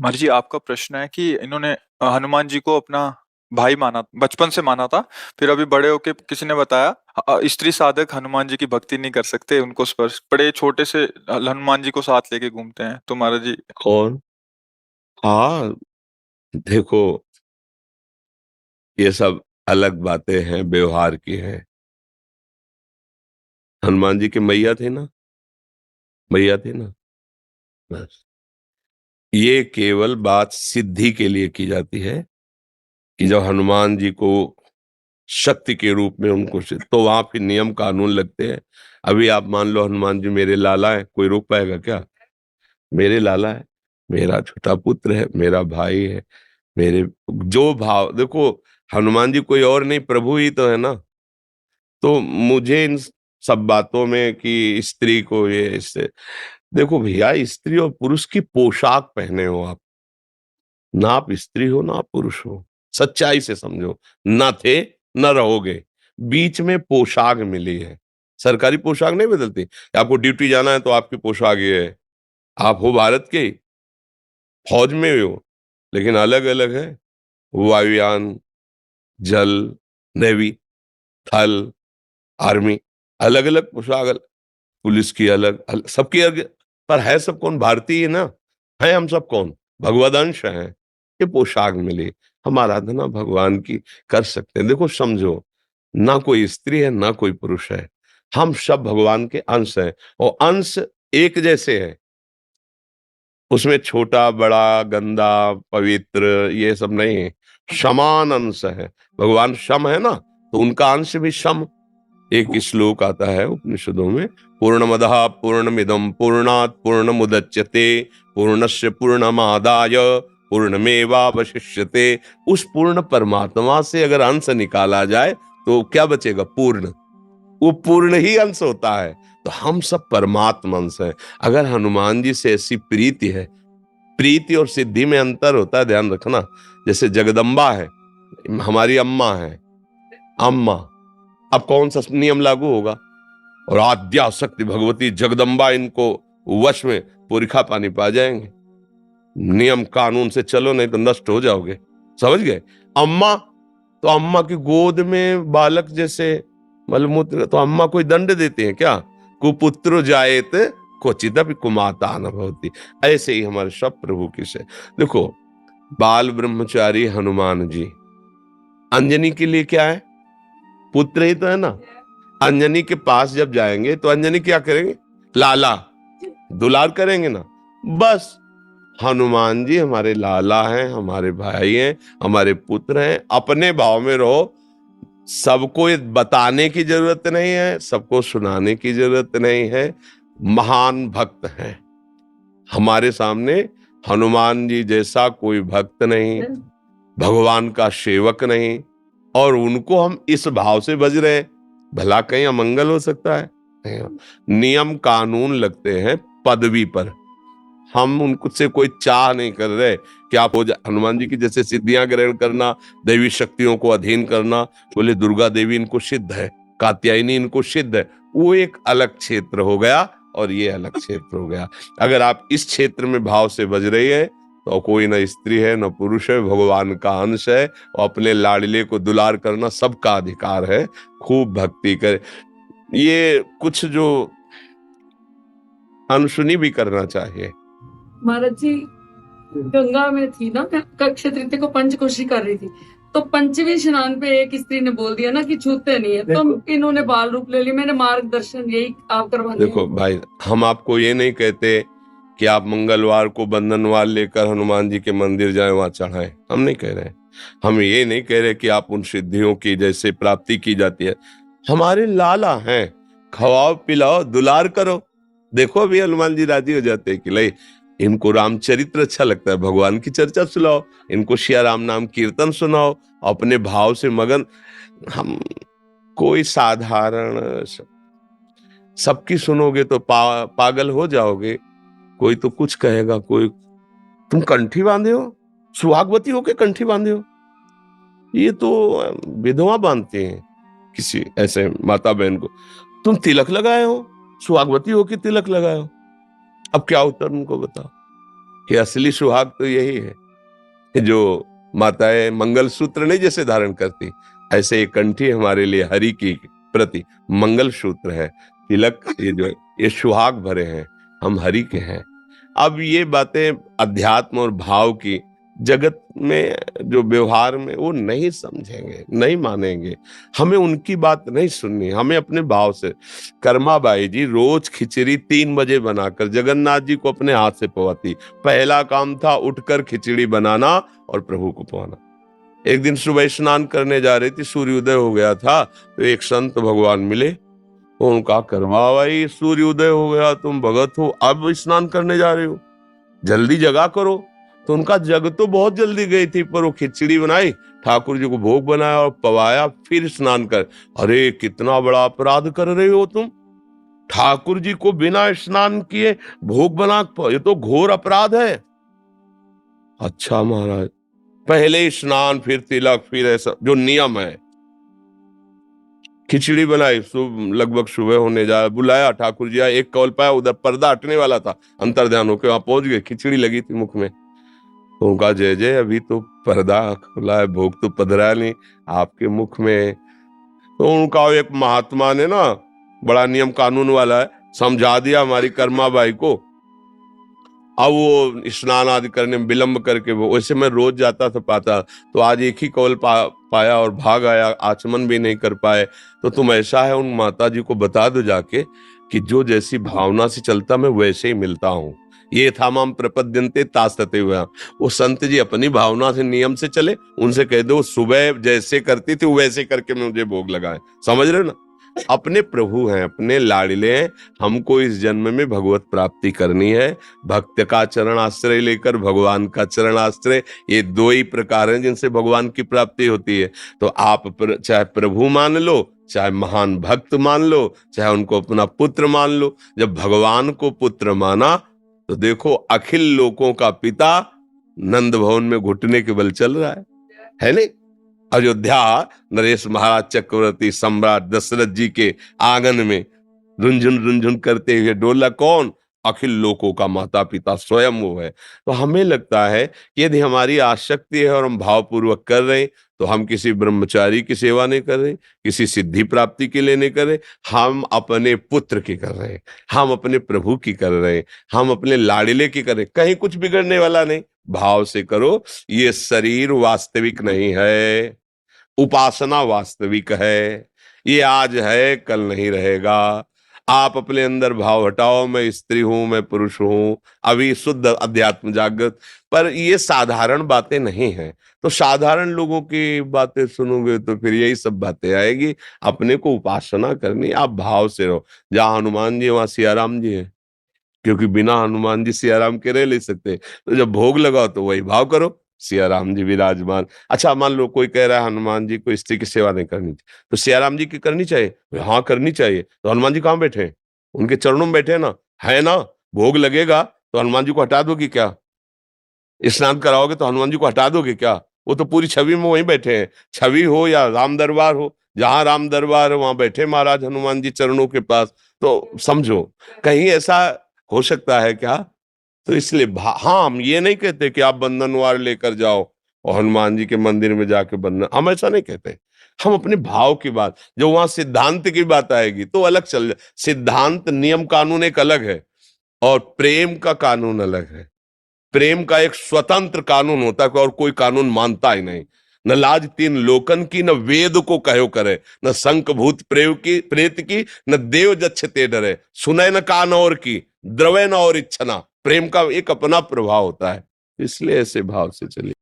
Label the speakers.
Speaker 1: महाराज जी, आपका प्रश्न है कि इन्होंने हनुमान जी को अपना भाई माना, बचपन से माना था। फिर अभी बड़े होके किसी ने बताया स्त्री साधक हनुमान जी की भक्ति नहीं कर सकते, उनको स्पर्श बड़े छोटे से हनुमान जी को साथ लेके घूमते हैं। तो महाराज जी
Speaker 2: कौन? हाँ, देखो, ये सब अलग बातें हैं, व्यवहार की हैं। हनुमान जी के मैया थे ना, मैया थे ना, बस। ये केवल बात सिद्धि के लिए की जाती है कि जब हनुमान जी को शक्ति के रूप में उनको तो वहां फिर नियम कानून लगते हैं। अभी आप मान लो हनुमान जी मेरे लाला है, कोई रोक पाएगा क्या? मेरे लाला है, मेरा छोटा पुत्र है, मेरा भाई है, मेरे जो भाव देखो, हनुमान जी कोई और नहीं, प्रभु ही तो है ना। तो मुझे इन सब बातों में कि स्त्री को ये इससे, देखो भैया, स्त्री और पुरुष की पोशाक पहने हो आप, ना आप स्त्री हो ना आप पुरुष हो, सच्चाई से समझो। ना थे न रहोगे, बीच में पोशाक मिली है। सरकारी पोशाक नहीं बदलती, आपको ड्यूटी जाना है तो आपकी पोशाक ये है। आप हो भारत के, फौज में हो, लेकिन अलग अलग है। वायुयान, जल, नेवी, थल, आर्मी, अलग अलग पोशाक, पुलिस की अलग, सबकी अलग। पर है सब कौन? भारतीय ना है, हम सब कौन? भगवदंश हैं। ये पोशाक मिली, हम आराधना भगवान की कर सकते हैं। देखो समझो, ना कोई स्त्री है ना कोई पुरुष है, हम सब भगवान के अंश हैं। और अंश एक जैसे हैं, उसमें छोटा बड़ा गंदा पवित्र ये सब नहीं है, समान अंश है। भगवान सम है ना, तो उनका अंश भी सम। एक श्लोक आता है उपनिषदों में, पूर्णमदः पूर्णमिदं पूर्णात् पूर्णमुदच्यते पूर्णस्य पूर्णमादाय पूर्णमेवावशिष्यते। उस पूर्ण परमात्मा से अगर अंश निकाला जाए तो क्या बचेगा? पूर्ण। वो पूर्ण ही अंश होता है। तो हम सब परमात्मा अंश हैं। अगर हनुमान जी से ऐसी प्रीति है, प्रीति और सिद्धि में अंतर होता है, ध्यान रखना। जैसे जगदम्बा है, हमारी अम्मा है, अम्मा, अब कौन सा नियम लागू होगा? और आद्या शक्ति भगवती जगदम्बा, इनको वश में पुरखा पानी पा जाएंगे। नियम कानून से चलो, नहीं तो नष्ट हो जाओगे। समझ गए? अम्मा, तो अम्मा की गोद में बालक जैसे मलमूत्र, तो अम्मा कोई दंड देते हैं क्या? कुपुत्र जायत क्वचिदपि कुमाता न भवति। ऐसे ही हमारे सब प्रभु की से देखो, बाल ब्रह्मचारी हनुमान जी अंजनी के लिए क्या है? पुत्र ही तो है ना। अंजनी के पास जब जाएंगे तो अंजनी क्या करेंगे? लाला, दुलार करेंगे ना। बस हनुमान जी हमारे लाला हैं, हमारे भाई हैं, हमारे पुत्र हैं। अपने भाव में रहो। सबको बताने की जरूरत नहीं है, सबको सुनाने की जरूरत नहीं है। महान भक्त हैं हमारे सामने। हनुमान जी जैसा कोई भक्त नहीं, भगवान का सेवक नहीं। और उनको हम इस भाव से बज रहे हैं, भला कहीं अमंगल हो सकता है? नियम कानून लगते हैं पदवी पर। हम उनको से कोई चाह नहीं कर रहे कि आप हो हनुमान जी की जैसे सिद्धियां ग्रहण करना, दैवी शक्तियों को अधीन करना। बोले दुर्गा देवी इनको सिद्ध है, कात्यायनी इनको सिद्ध है। वो एक अलग क्षेत्र हो गया और ये अलग क्षेत्र हो गया। अगर आप इस क्षेत्र में भाव से बज रही है तो कोई न स्त्री है न पुरुष है, भगवान का अंश है। और अपने लाडले को दुलार करना सबका अधिकार है। खूब भक्ति करे। ये कुछ जो अनसुनी भी करना चाहिए।
Speaker 3: महाराज जी, गंगा में थी ना, मैं अक्षय तृतीया को पंचकोशी कर रही थी, तो पंचवें स्नान पे एक स्त्री ने बोल दिया ना कि छूते नहीं है, तो इन्होंने बाल रूप ले लिया। मैंने मार्गदर्शन यही आप करवाने।
Speaker 2: देखो भाई, हम आपको ये नहीं कहते कि आप मंगलवार को बंधनवार लेकर हनुमान जी के मंदिर जाएं, वहां चढ़ाएं। हम नहीं कह रहे हैं। हम ये नहीं कह रहे कि आप उन सिद्धियों की जैसे प्राप्ति की जाती है। हमारे लाला हैं, खवाओ पिलाओ दुलार करो। देखो अभी हनुमान जी राजी हो जाते हैं कि ले, इनको रामचरित्र अच्छा लगता है, भगवान की चर्चा सुनाओ, इनको सिया राम नाम कीर्तन सुनाओ, अपने भाव से मगन। हम कोई साधारण सबकी सुनोगे तो पागल हो जाओगे। कोई तो कुछ कहेगा, कोई तुम कंठी बांधे हो, सुहागवती होके कंठी बांधे हो। ये तो विधवा बांधते हैं किसी ऐसे माता बहन को। तुम तिलक लगाए हो, सुहागवती होके तिलक लगाए हो। अब क्या उत्तर उनको बताओ? कि असली सुहाग तो यही है जो माताएं मंगलसूत्र नहीं जैसे धारण करती, ऐसे ये कंठी हमारे लिए हरि की प्रति मंगलसूत्र है, तिलक, ये सुहाग भरे हैं, हम हरि के हैं। अब ये बातें अध्यात्म और भाव की जगत में जो व्यवहार में वो नहीं समझेंगे, नहीं मानेंगे, हमें उनकी बात नहीं सुननी, हमें अपने भाव से। कर्माबाई जी रोज खिचड़ी 3 बजे बनाकर जगन्नाथ जी को अपने हाथ से पवाती। पहला काम था उठकर खिचड़ी बनाना और प्रभु को पवाना। एक दिन सुबह स्नान करने जा रही थी, सूर्योदय हो गया था, तो एक संत भगवान मिले, उनका कर्माबाई सूर्योदय हो गया, तुम भगत हो, अब स्नान करने जा रहे हो, जल्दी जगा करो। तो उनका जग तो बहुत जल्दी गई थी, पर वो खिचड़ी बनाई, ठाकुर जी को भोग बनाया और पवाया, फिर स्नान कर। अरे कितना बड़ा अपराध कर रहे हो तुम, ठाकुर जी को बिना स्नान किए भोग बना, ये तो घोर अपराध है। अच्छा महाराज, पहले स्नान फिर तिलक फिर ऐसा जो नियम है। खिचड़ी बनाई, लगभग सुबह होने जा, बुलाया ठाकुर जी, एक कौल पाया, उधर पर्दा हटने वाला था, अंतर्ध्यान होके वहां पहुंच गए, खिचड़ी लगी थी मुख में। तो उनका जय जय, अभी तो पर्दा खुला है, भोग तो पधरा नहीं आपके मुख में। तो उनका एक महात्मा ने ना, बड़ा नियम कानून वाला है, समझा दिया हमारी कर्माबाई को। अब वो स्नान आदि करने में विलंब करके, वो वैसे मैं रोज जाता था पाता, तो आज एक ही कौल पाया और भाग आया, आचमन भी नहीं कर पाए। तो तुम ऐसा है, उन माता जी को बता दो जाके कि जो जैसी भावना से चलता मैं वैसे ही मिलता हूँ। ये था माम प्रपद्यन्ते तास्तते हुए, वो संत जी अपनी भावना से नियम से चले, उनसे कह दो सुबह जैसे करती थी वैसे करके मुझे भोग लगाए। समझ रहे हो ना, अपने प्रभु हैं, अपने लाडले हैं, हमको इस जन्म में भगवत प्राप्ति करनी है। भक्त का चरण आश्रय लेकर भगवान का चरण आश्रय, ये दो ही प्रकार हैं जिनसे भगवान की प्राप्ति होती है। तो आप चाहे प्रभु मान लो, चाहे महान भक्त मान लो, चाहे उनको अपना पुत्र मान लो। जब भगवान को पुत्र माना तो देखो अखिल लोकों का पिता नंद भवन में घुटने के बल चल रहा है नहीं? अयोध्या नरेश महाराज चक्रवर्ती सम्राट दशरथ जी के आंगन में रुंझुन करते हुए डोला कौन? अखिल लोकों का माता पिता स्वयं वो है। तो हमें लगता है कि यदि हमारी आसक्ति है और हम भावपूर्वक कर रहे हैं, तो हम किसी ब्रह्मचारी की सेवा नहीं कर रहे, किसी सिद्धि प्राप्ति के लिए नहीं कर रहे, हम अपने पुत्र की कर रहे हैं, हम अपने प्रभु की कर रहे हैं, हम अपने लाडिले की कर रहे हैं। कहीं कुछ बिगड़ने वाला नहीं, भाव से करो। ये शरीर वास्तविक नहीं है, उपासना वास्तविक है। ये आज है, कल नहीं रहेगा। आप अपने अंदर भाव हटाओ, मैं स्त्री हूं, मैं पुरुष हूं, अभी शुद्ध अध्यात्म जागृत। पर ये साधारण बातें नहीं हैं, तो साधारण लोगों की बातें सुनोगे तो फिर यही सब बातें आएगी। अपने को उपासना करनी, आप भाव से रहो। जहां हनुमान जी वहां सियाराम जी है, क्योंकि बिना हनुमान जी सियाराम के रह नहीं सकते। तो जब भोग लगाओ तो वही भाव करो, सियाराम जी विराजमान। अच्छा मान लो कोई कह रहा है हनुमान जी को स्त्री की सेवा नहीं करनी चाहिए, तो सियाराम जी की करनी चाहिए? हाँ करनी चाहिए। तो हनुमान जी कहाँ बैठे हैं? उनके चरणों में बैठे ना, है ना? भोग लगेगा तो हनुमान जी को हटा दोगे क्या? स्नान कराओगे तो हनुमान जी को हटा दोगे क्या? वो तो पूरी छवि में वहीं बैठे हैं। छवि हो या राम दरबार हो, जहां राम दरबार है वहां बैठे महाराज हनुमान जी चरणों के पास। तो समझो, कहीं ऐसा हो सकता है क्या? तो इसलिए हाँ, हम ये नहीं कहते कि आप बंधनवार लेकर जाओ और हनुमान जी के मंदिर में जाके बंधन, हम ऐसा नहीं कहते। हम अपने भाव की बात, जो वहां सिद्धांत की बात आएगी तो अलग चल जाए। सिद्धांत नियम कानून एक अलग है और प्रेम का कानून अलग है। प्रेम का एक स्वतंत्र कानून होता है और कोई कानून मानता ही नहीं। न लाज तीन लोकन की, न वेद को कहो करे, न शंख भूत प्रेत की, न देव जच्छ ते डरे, सुने न कान और की, द्रवे न और इच्छना। प्रेम का एक अपना प्रभाव होता है, इसलिए ऐसे भाव से चलिए।